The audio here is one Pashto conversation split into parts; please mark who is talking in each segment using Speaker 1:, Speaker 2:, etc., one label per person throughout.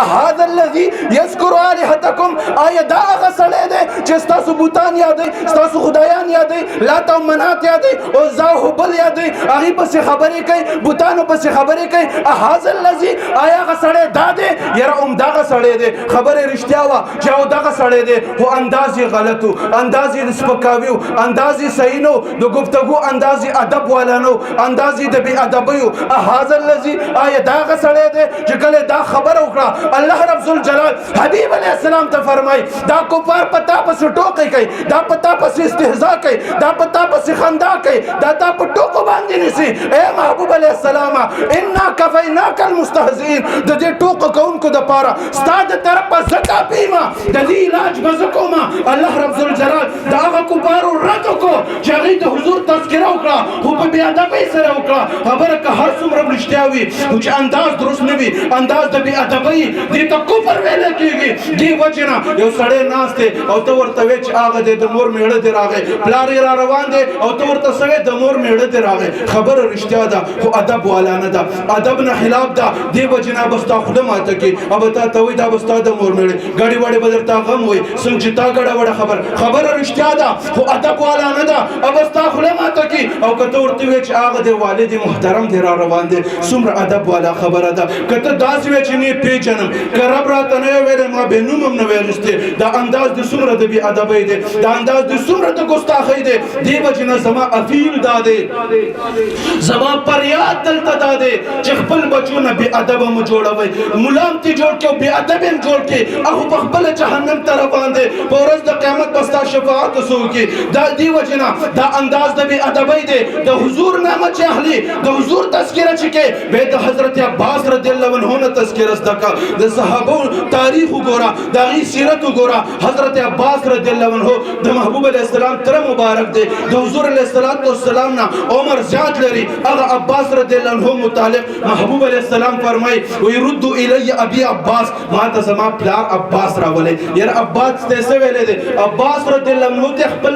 Speaker 1: هذا الذي يذكر آلهتكم آیا دا هغه سړی دی چې ستاسو بوتان یادوي ستاسو خدایان یادوي لات او منات یادوي عزا او هبل یادوي هغې پسې خبرې کوي بوتانو پسې خبرې کوي هذا الذي آیا هغه سړی دا دی یاره همدغه سړی دی خبرې رښتیا وه چې او دغه سړی دی خو انداز یې غلط و انداز یې د سپکاوي و انداز یې صحیح نه و د گفتگو انداز یې ادب والا نه و انداز یې د بې ادبۍ و هذا الذي آیا دا هغه سړی دی چې کله دا خبره وکړه الله رب ذوالجلال حبیب علیه السلام ته فرمایي دا کفار په تا پسې ټوکې کوي دا په تا پسې استهزا کوي دا په تا پسې خندا کوي دا تا په ټوکو باندې نیسي ای محبوب علیه السلام انا کفیناک المستهزئین د دې ټوکو کوونکو دپاره ستا د طرفه زه کافي یم د دې علاج به زه کوم الله رب ذوالجلال د هغه کفارو رد وکړو چې هغوی د حضور تذکره وکړه خو په بې ادبۍ سره وکړه خبره که هر څومره رښتیا وي خو چې انداز درست نه وي انداز د بې ادبۍ دې ته کفر ویلی کېږي دې وجې نه یو سړی ناست دی او ته ورته وایې چې هغه دی د مور میړه دی راغی پلار یې را روان دی او ته ورته څه وایې د مور میړه دی راغی خبره رښتیا ده خو ادب والا نه ده ادب نه خلاف ده دې وجې نه به ستا خوله ماته کړي او به تا ته وایي دا به ستا د مور میړه ګډې وړې به درته غم وایي څنګه چې تا ګډه وړه خبره رښتیا ده خو ادب والا نه ده او به ستا خوله ماته کړي او که ته ورته وایې چې هغه دی والد محترم دی را روان دی څومره ادب والا خبره ده که ته داسې وایې چې نه یې پېژنم که رب راته نه وی ویلی ما بې نوم هم نه وی اخیستی دا انداز د څومره د بې ادبۍ دی دا انداز د څومره د ګستاخۍ دی دې وجې نه زما اپیل دا دی زما فریاد دلته دا دی چې خپل بچو نه بې ادبه مو جوړوئ ملا هم ترې جوړ کړي او بې ادب هم جوړ کړي هغه پخپله جهنم ته روان دی په ورځ د قیامت به ستا شفاعت څه وکړي دا دې وجې نه دا انداز د بې ادبۍ دی د حضور نامه چې اخلي د حضور تذکره چې کوي بیا د حضرت عباس رضی الله عنه نه تذکره زده کړه د صحابو تاریخ وګوره د هغې سیرت وګوره حضرت عباس رضی الله عنه د محبوب علیه السلام تره مبارک دی د حضور علیه السلام نه عمر زیات لري هغه عباس رضی الله عنه متعلق محبوب علیه السلام فرمایي وی ردو الی ابي عباس ما ته زما پلار عباس راولئ یاره عباس ته څه ویلی دی عباس رضی الله عنه ته خپل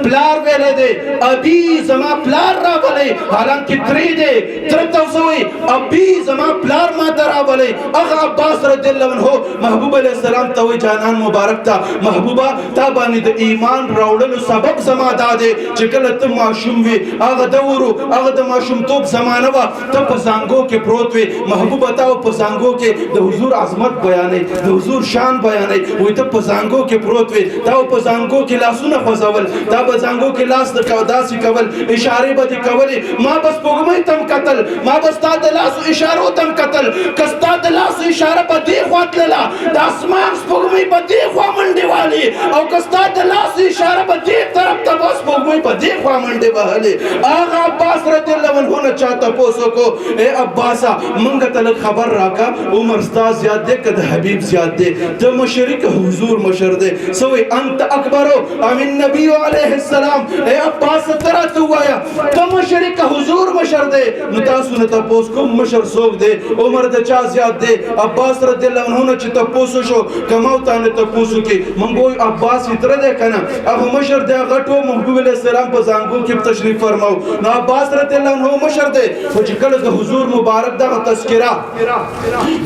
Speaker 1: پلار ویلی دی ابي زما پلار راولئ حالانکه ترې دی تره ته څه وایي ابي زما پلار ما ته راولئ هغه عباس رضی الله عنه محبوب علیه السلام ته وایي جانان مبارک ته محبوبه تا باندې د ایمان راوړلو سبب زما دا دی چې کله ته ماشوم وي هغه دور هغه د ماشومتوب زمانه وه ته په زانګو کې پروت وي محبوبه تا په زانګو کې د حضور عظمت بیانوي د حضور شان بیانوي وایي ته په زانګو کې پروت وي تا په زانګو کې لاسونه خوځول تا په زانګو کې لاس داسې کول اشارې به دې کولې ما به سپوږمۍ ته هم کتل ما به ستا د لاسو اشارو ته هم کتل که ستا د لاسو اشاره به دې خوا تلله د اسمان سپوږمۍ به دې خوا منډې والې او که ستا د لاس اشاره به دې طرف ته به سپوږمۍ به دې خوا منډې وهلې هغه عباس رضی الله عنه نه چا تپوس وکړو ای عباسه موږ ته لږ خبر راکړه عمر ستا زیات دی که د حبیب زیات دی ته مشر که حضور مشر دی څه وایي انت اکبرو ام النبي علیه السلام ای عباس ته راته ووایه ته مشر که حضور مشر دی نو تاسو نه تپوس کوم مشر څوک دی عمر د چا زیات دی عباس رضی الله عنه نه چې تپوس وشو که ما ورته نه تپوس وکړي موږ وایو عباس یې تره دی که نه هغه مشر دی هغه ټول محبوب علیه السلام په زانګو کې تشریف فرماو نو عباس رضی الله عنه مشر دی خو چې کله د حضور مبارک دغه تذکره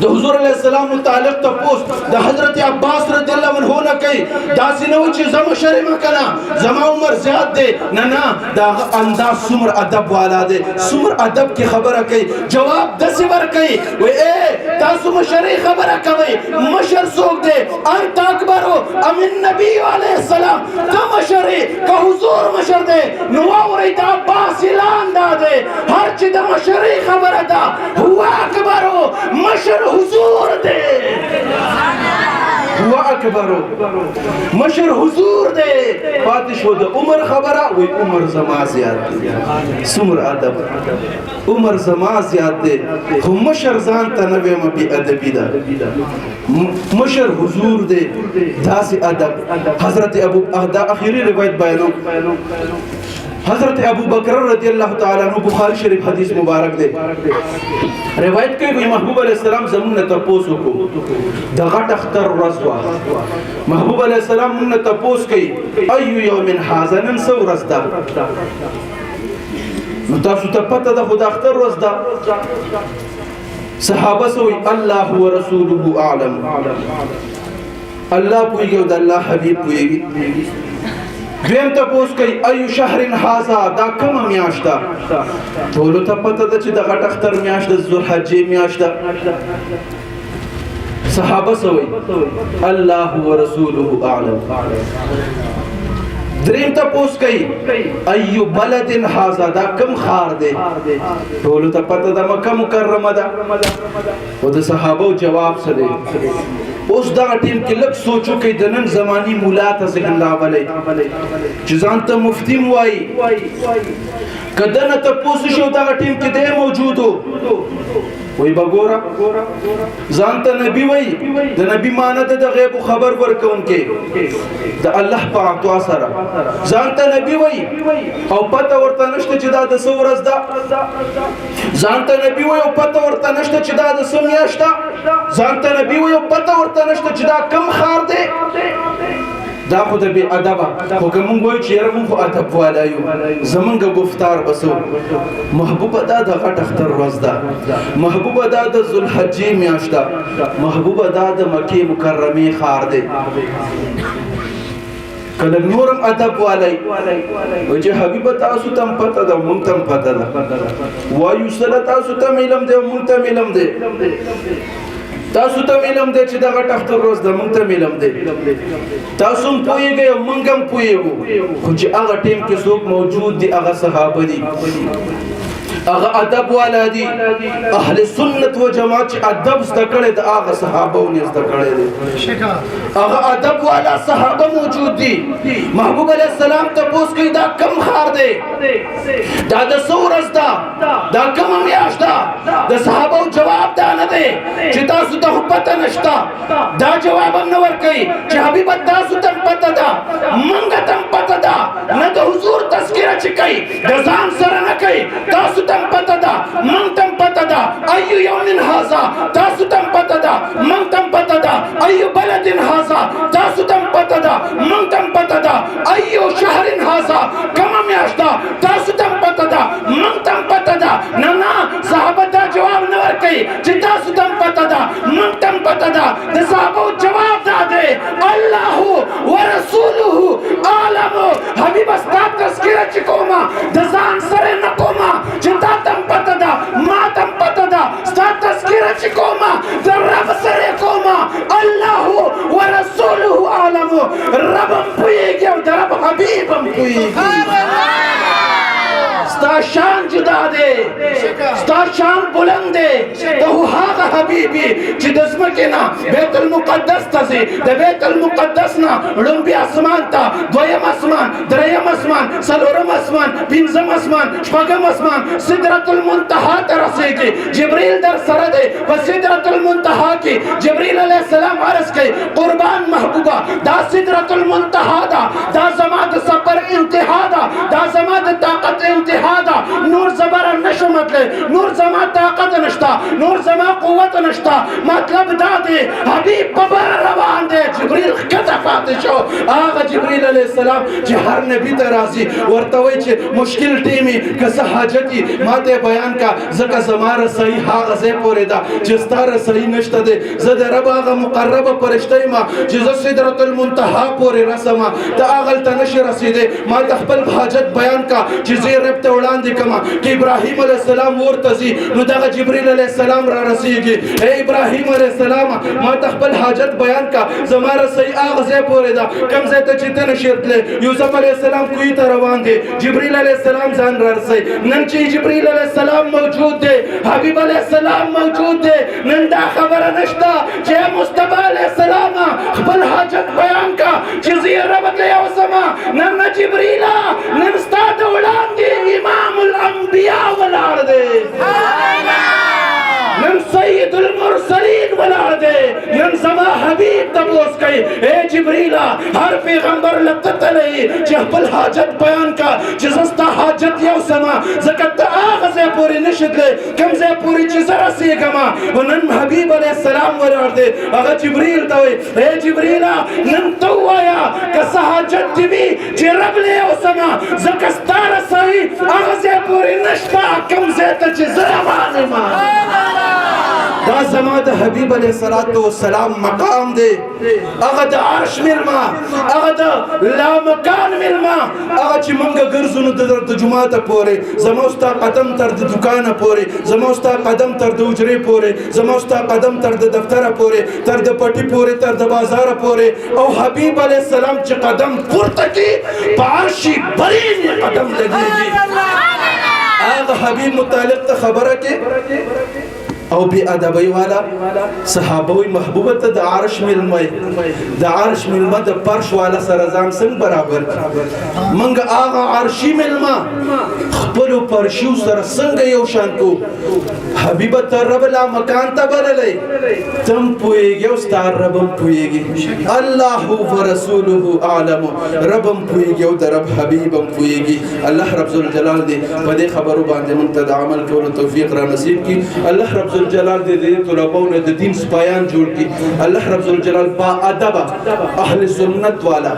Speaker 1: د حضور علیه السلام متعلق تپوس د حضرت عباس رضی الله عنه نه کوي داسې نه و چې زه مشر یم که نه زما عمر زیات دی نه نه د هغه انداز څومره ادب والا دی څومره ادب کې خبره کوي جواب داسې ورکوي وایي ای تاسو مشرۍ خبره کوئ مشر څوک دی انت اکبرو ام النبي علیه السلام ته مشرې که حضور مشر دی نو واورئ د عباس اعلان دا دی هر چې د مشرۍ خبره ده هو اکبرو مشر حضور دی هو اکبرو مشر حضور دی پاتې شو د عمر خبره وایي عمر زما زیات دی څومره ادب عمر زما زیات دی خو مشر ځان ته نه ویم بې ادبي ده مشر حضور دی داسې ادب حضرت ابو دا اخیری روایت بیانوم حضرت ابو بکر رضی اللہ تعالیٰ عنہ بخاری شریف حدیث مبارک دے روایت کوي محبوب علیہ السلام زمون نه تپوس وکړو د غټ اختر ورځ وه محبوب علیہ السلام مون نه تپوس کوي ایو یوم هذا نن څه ورځ ده نو تاسو ته پته ده خو د اختر ورځ ده صحابه سوی الله ورسوله اعلم الله پویږي او د الله حبیب پویږي دویم تپوس کوي ایو شهر هذا دا کومه میاشت ده ټولو ته پته ده چې د غټ اختر میاشت د ذوالحجې میاشت ده صحابه سوی الله ورسوله اعلم دریم تپوس کوي ایو بلد هذا دا کم خار دی ټولو ته پته ده مکه مکرمه ده او د صحابه جواب څه دی اوس دا ټیم کې لږ سوچو کې د نن زماني مولا ته ذهن راولي چې ځان ته مفتي وایي کله نه تپوس شو دا ټیم کې دی موجودو وای بګورا ځان ته نبی وای د نبی معنی د غیب خبر ورکونکي د الله په عطا سره ځان ته نبی وای او پته ورته نشته چې دا د سورز ده ځان ته نبی وای او پته ورته نشته چې دا د سمیاشته ځان ته نبی وای او پته ورته نشته چې دا کم خار دی دا خو د بی ادبه خو که مونږ وایو چې یاره مونږ خو ادب والا یو زمونږ گفتار بسو محبوبه دا د غټ اختر ورځ ده محبوبه دا د ذوالحجې میاشت ده محبوبه دا د مکې مکرمې ښار دی کله نورم ادب والی وایي چې حبیبه تاسو ته هم پته ده مونږ ته هم پته ده وایو سره تاسو ته هم علم دی او مونږ ته هم علم دی تاسو ته علم دی چې د غټ اختر ورځ ده مونږ ته علم دی تاسو هم پوهېږئ او مونږ هم پوهېږو خو چې هغه ټیم کې څوک موجود دي هغه صحابه دي هغه ادب والا دي اهل سنت و جماعت چې ادب زده کړی د هغه صحابه ونه زده کړی دی هغه ادب والا صحابه موجود دي محبوب علیه السلام تپوس کوي دا کم ښار دی دا د څه ورځ ده دا کومه میاشت ده د صحابو جواب دا نه دی چې تاسو ته خو پته نشته دا جواب هم نه ورکوي چې حبیبه تاسو ته هم پته ده موږ ته هم پته ده نه د حضور تذکره چې کوي د ځان سره نه کوي تاسو ته پته ده مونږ ته پته ده ایو یوم هذا تاسو ته پته ده مونږ ته پته ده ایو بلد هذا تاسو ته پته ده مونږ ته پته ده ایو شهر هذا کومه میاشت ده تاسو ته پته ده مونږ ته پته ده نه نه صحابه دا جواب نه ورکوي چې تاسو ته پته ده مونږ ته پته ده د صحابه جواب دا دی الله ورسوله اعلم حبیب ستا تذکره چې کومه د ځان سره نه کومه چې تا تم پته ده ما تم پته ده ستا تذکره چې کومه د رب سره کومه الله ورسوله اعلم رب هم پوهېږي او د رب حبیب هم پوهېږي ستا شان جدا دی ستا شان بلند دی ته هغه حبیبي چې د ځمکې نه بیت المقدس ته ځې د بیت المقدس نه لومبي اسمان ته دویم اسمان دریم اسمان څلورم اسمان پنځم اسمان شپږم اسمان سدرة المنتهى ته رسېږي جبریل در سره دی په سدرة المنتهى کې جبریل علیه السلام عرض کوي قربان محبوبه دا سدرة المنتهى ده دا زما د سفر انتها ده دا زما د طاقت انتها ده نور زبر نشم مطلب نور زما طاقت نشتا نور زما قوت نشتا مطلب دا دی حبیب ببر روان دی جبریل کته پاتې شو هغه جبریل علیه السلام چې هر نبی ته راځي ورته وایي چې مشکل ټیمي که څه حاجتي ما ته بیان کا ځکه زما رسۍ هغه ځای پورې ده چې ستا رسۍ نشته دی زه د رب هغه مقربه فرشته یم چې زه سدرة المنتهى پورې رسمه ته هغلته نشي رسېدی ما ته خپل حاجت بیان کا چې زه رب ته وړاندې کما کې ابراهیم علیه السلام ورته ځي نو دغه جبریل علیه السلام را رسېږي ای ابراهیم علیه السلام ما ته خپل حاجت بیان کا زما رسۍ هغه ځای پورې ده کوم ځای ته چې ته نشې تللی یوسف علیه السلام کوی ته روان دی جبریل علیه السلام ځان را رسوي نن چې جبریل علیه السلام موجود دی حبیب علیه السلام موجود دی نن دا خبره نشته چې مصطفی علیه السلام خپل حاجت بیان کا چې زه یې رب ته یوسمه نن جبریله نن ستا د وړاندې امام الانبیاء ولاړ دی نن سید المرسلین ولاړ دی نن زما حبیب تپوس کوي اے جبریله هر پیغمبر لته تللی چې خپل حاجت بیان کا چې زه ستا حاجت یوسمه ځکه ته هغه ځای پورې نشدلې کوم ځای پورې چې زه رسېږم نن حبیب علیه السلام ولاړ دی هغه جبریل ته وایي ای جبریله نن ته ووایه که څه حاجت دې وي چې رب له اوسمه ځکه ستا رسوي هغه ځای پورې نشته کوم ځای ته چې زه روان یم دا زما د حبیب علیه السلام مقام دی هغه د عرش مېلمه هغه د لامکان مېلمه هغه چې موږ ګرځو نو د جوماته پورې زما ستا قدم تر د دوکانه پورې زما ستا قدم تر د حجرې پورې زما ستا قدم تر د دفتره پورې تر د پټي پورې تر د بازاره پورې او حبیب علیه السلام چې قدم پورته کړي په عرش برین قدم لګېږي هغه حبیب متعلق ته خبره کې او بی ادبی والا صحابه وی محبوبه ته د عرش ملمه د عرش ملمه د پرش والا سره ځان څنګه برابر منګ هغه عرشی ملمه خپل پرشیو سره څنګه یو شان کو حبیبه ته رب لا مکان ته بللې تم پويږي او ستار ربم پويږي الله ورسوله اعلم ربم پويږي او د رب حبیبم پويږي الله رب ذل جلال دې په دې خبرو باندې مونږ ته د عمل کولو توفیق را نصیب کړي الله رب ذل جلال دې طلباونه د دین سپایان جوړ کړي الله رب ذل جلال با ادب اهل سنت والا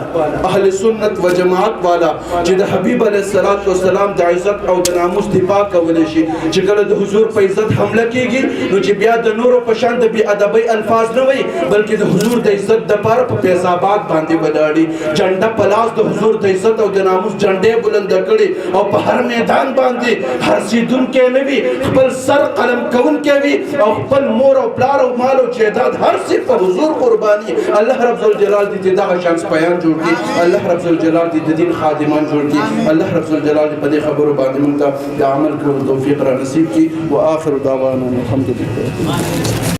Speaker 1: اهل سنت و جماعت والا چې د حبیب علیه السلام د عزت او د ناموس دفاع کولای شي چې کله د حضور په عزت حمله کیږي نو چې بیا د نورو په شان د بی ادبی الفاظ نه وي بلکې د حضور د عزت د پاره په فیضاباد باندې ولاړی جنډه پلاس د حضور د عزت او د ناموس جنډې بلند کړي او په هر میدان باندې هر سیدون کې نه وي خپل سر قلم کون کې وي او خپل مور او پلار او مال او جیداد هر څه په حضور قرباني الله رب ذل جلال دې دغه شانس بیان جوړ کړي الله رب ذل جلال دې د دین خادمان جوړ کړي الله رب ذل جلال دې په دې خبرو باندې موږ ته د عمل کولو توفیق را نصیب کړي واخر دعوانا الحمد لله